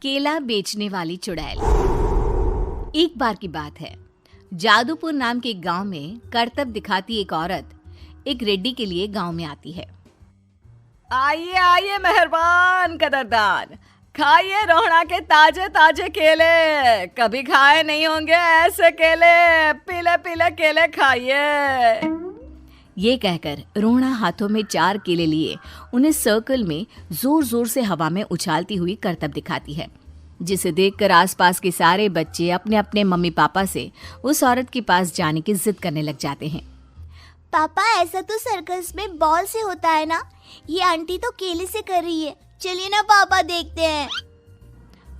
केला बेचने वाली चुड़ैल। एक बार की बात है, जादूपुर नाम के एक गांव में करतब दिखाती एक औरत एक रेड्डी के लिए गांव में आती है। आइए आइए मेहरबान कदरदान, खाइए रोहड़ा के ताजे ताजे केले। कभी खाए नहीं होंगे ऐसे केले, पीले पीले केले खाइए। ये कहकर रोहड़ा हाथों में 4 केले लिए उन्हें सर्कल में जोर जोर से हवा में उछालती हुई करतब दिखाती है, जिसे देखकर आसपास के सारे बच्चे अपने अपने मम्मी पापा से उस औरत के पास जाने की जिद करने लग जाते हैं। पापा, ऐसा तो सर्कस में बॉल से होता है ना, ये आंटी तो केले से कर रही है। चलिए ना पापा, देखते हैं।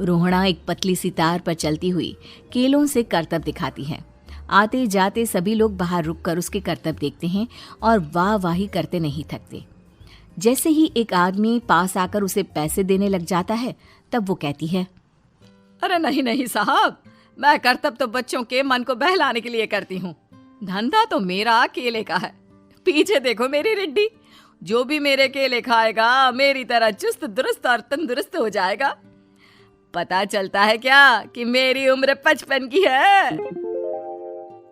रोहड़ा एक पतली सी तार पर चलती हुई केलों से करतब दिखाती है। आते जाते सभी लोग बाहर रुककर उसके करतब देखते हैं और वाह वाही करते नहीं थकते। जैसे ही एक आदमी पास आकर उसे पैसे देने लग जाता है, तब वो कहती है, अरे नहीं नहीं साहब, मैं करतब तो बच्चों के मन को बहलाने के लिए करती हूँ। धंधा तो मेरा केले का है। पीछे देखो मेरी रिड्डी, जो भी मेरे केले खाएगा मेरी तरह चुस्त दुरुस्त और तंदुरुस्त हो जाएगा। पता चलता है क्या कि मेरी उम्र 55 की है।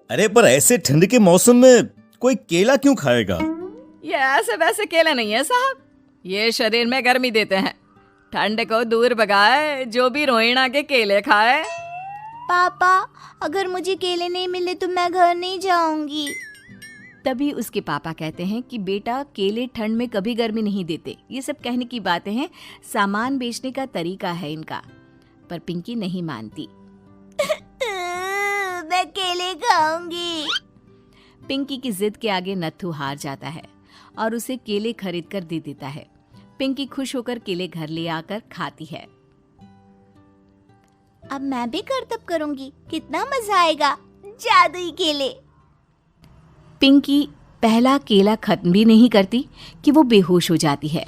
अरे पर ऐसे ठंड के मौसम में कोई केला क्यों खाएगा? ये ऐसे वैसे केले नहीं है साहब, ये शरीर में गर्मी देते हैं। ठंड को दूर भगाए जो भी रोहिणा के केले खाए। पापा, अगर मुझे केले नहीं मिले तो मैं घर नहीं जाऊंगी। तभी उसके पापा कहते हैं कि बेटा, केले ठंड में कभी गर्मी नहीं देते। ये सब कहने की बातें हैं, सामान बेचने का तरीका है इनका। पर पिंकी नहीं मानती। मैं केले खाऊंगी। पिंकी की जिद के आगे नत्थू हार जाता है और उसे केले खरीद कर दे देता है। पिंकी खुश होकर केले घर ले आकर खाती है। अब मैं भी करतब करूंगी, कितना मजा आएगा। जादुई केले। पिंकी पहला केला खत्म भी नहीं करती कि वो बेहोश हो जाती है।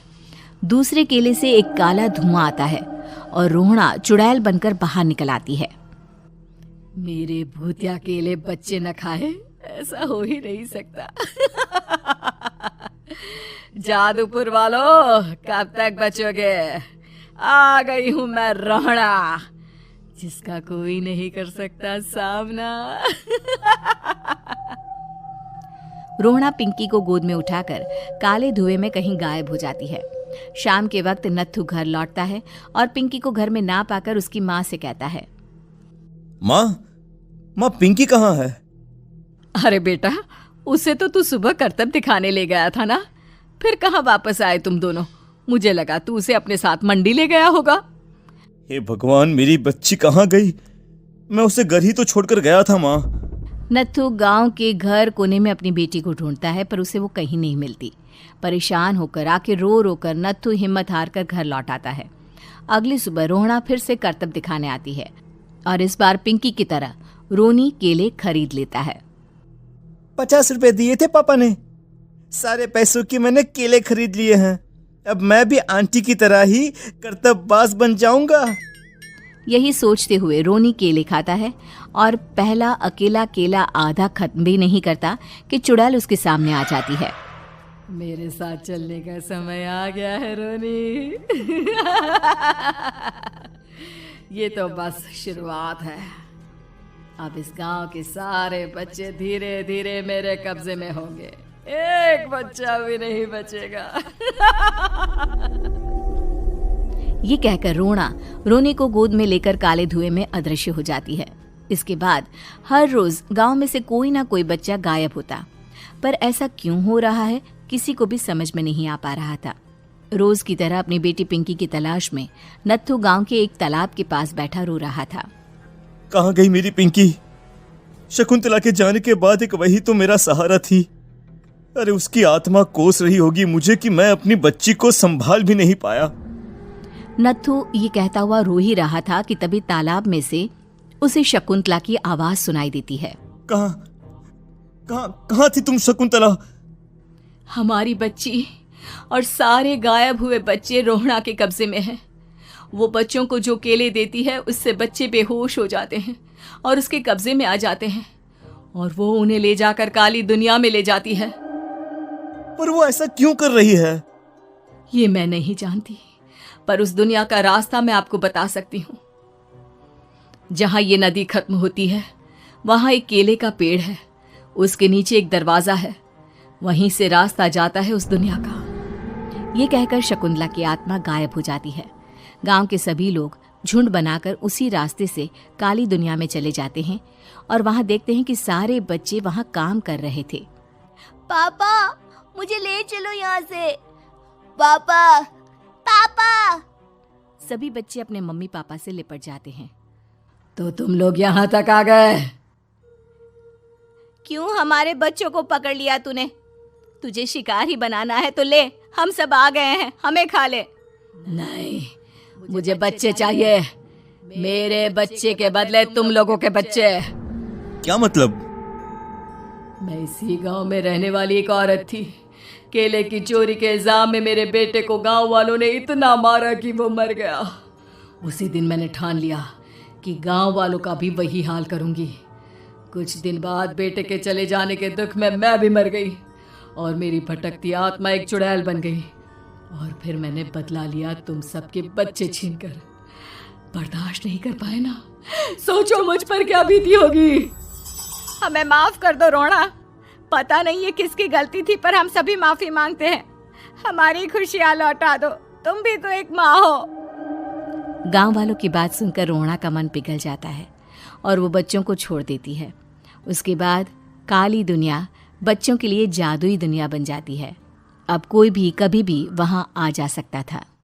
दूसरे केले से एक काला धुआं आता है और रोहड़ा चुड़ैल बनकर बाहर निकल आती है। मेरे भूतिया केले बच्चे न खाए, ऐसा हो ही नहीं सकता। जादूपुर वालों, कब तक बचोगे? आ गई हूं मैं रोहड़ा, जिसका कोई नहीं कर सकता सामना। रोहड़ा पिंकी को गोद में उठाकर काले धुएं में कहीं गायब हो जाती है। शाम के वक्त नत्थू घर लौटता है और पिंकी को घर में ना पाकर उसकी माँ से कहता है, माँ पिंकी कहाँ है? अरे बेटा, उसे तो तू सुबह करतब दिखाने ले गया था ना, फिर कहाँ वापस आए तुम दोनों? मुझे लगा तू उसे अपने साथ मंडी ले गया होगा। हे भगवान, मेरी बच्ची कहाँ गई? मैं उसे घर ही तो छोड़कर गया था माँ। नत्थू गांव के घर कोने में अपनी बेटी को ढूंढता है, पर उसे वो कहीं नहीं मिलती। परेशान होकर आखिर रो रो कर नत्थू हिम्मत हार कर घर लौट आता है। अगली सुबह रोहड़ा फिर से करतब दिखाने आती है और इस बार पिंकी की तरह रोनी केले खरीद लेता है। 50 रुपए दिए थे पापा ने, सारे पैसों की मैंने केले खरीद लिए हैं। अब मैं भी आंटी की तरह ही करतबबाज बन जाऊंगा। यही सोचते हुए रोनी केले खाता है और पहला अकेला केला आधा खत्म भी नहीं करता कि चुड़ैल उसके सामने आ जाती है। मेरे साथ चलने का समय आ गया है रोनी। ये तो बस शुरुआत है। अब इस गांव के सारे बच्चे धीरे धीरे मेरे कब्जे में होंगे, एक बच्चा भी नहीं बचेगा। ये कहकर रोना रोनी को गोद में लेकर काले धुएं में अदृश्य हो जाती है। इसके बाद हर रोज गांव में से कोई ना कोई बच्चा गायब होता, पर ऐसा क्यों हो रहा है किसी को भी समझ में नहीं आ पा रहा था। रोज की तरह अपनी बेटी पिंकी की तलाश में नत्थू गांव के एक तालाब के पास बैठा रो रहा था। कहाँ गई मेरी पिंकी? शकुंतला के जाने के बाद एक वही तो मेरा सहारा थी। अरे उसकी आत्मा कोस रही होगी मुझे कि मैं अपनी बच्ची को संभाल भी नहीं पाया। नत्थू ये कहता हुआ रो ही रहा था कि तभी तालाब में से उसे शकुंतला की आवाज सुनाई देती है। कहाँ थी तुम शकुंतला? हमारी बच्ची और सारे गायब हुए बच्चे रोहड़ा के कब्जे में हैं। वो बच्चों को जो केले देती है उससे बच्चे बेहोश हो जाते हैं और उसके कब्जे में आ जाते हैं और वो उन्हें ले जाकर काली दुनिया में ले जाती है। पर वो ऐसा क्यों कर रही है? ये मैं नहीं जानती, पर उस दुनिया का रास्ता मैं आपको बता सकती हूँ। जहां ये नदी खत्म होती है वहां एक केले का पेड़ है, उसके नीचे एक दरवाजा है, वहीं से रास्ता जाता है उस दुनिया का। ये कहकर शकुंतला की आत्मा गायब हो जाती है। गांव के सभी लोग झुंड बनाकर उसी रास्ते से काली दुनिया में चले जाते हैं और वहां देखते हैं कि सारे बच्चे वहां काम कर रहे थे। पापा मुझे ले चलो यहाँ से। पापा पापा। सभी बच्चे अपने मम्मी पापा से लिपट जाते हैं। तो तुम लोग यहाँ तक आ गए? क्यों हमारे बच्चों को पकड़ लिया तूने? तुझे शिकार ही बनाना है तो ले, हम सब आ गए हैं, हमें खा ले। नहीं, मुझे बच्चे चाहिए। मेरे बच्चे के बदले तुम लोगों के बच्चे। क्या मतलब? मैं इसी गांव में रहने वाली एक औरत थी। केले की चोरी के इल्जाम में मेरे बेटे को गांव वालों ने इतना मारा कि वो मर गया। उसी दिन मैंने ठान लिया कि गांव वालों का भी वही हाल करूंगी। कुछ दिन बाद बेटे के चले जाने के दुख में मैं भी मर गई और मेरी भटकती आत्मा एक चुड़ैल बन गई। और फिर मैंने बदला लिया तुम सबके बच्चे छीनकर। बर्दाश्त नहीं कर पाए ना? सोचो मुझ पर क्या बीती होगी। हमें माफ कर दो रोना। पता नहीं ये किसकी गलती थी, पर हम सभी माफी मांगते हैं। हमारी खुशियां लौटा दो, तुम भी तो एक माँ हो। गांव वालों की बात सुनकर रोना का मन पिघल जाता है और वो बच्चों को छोड़ देती है। उसके बाद काली दुनिया बच्चों के लिए जादुई दुनिया बन जाती है। अब कोई भी कभी भी वहां आ जा सकता था।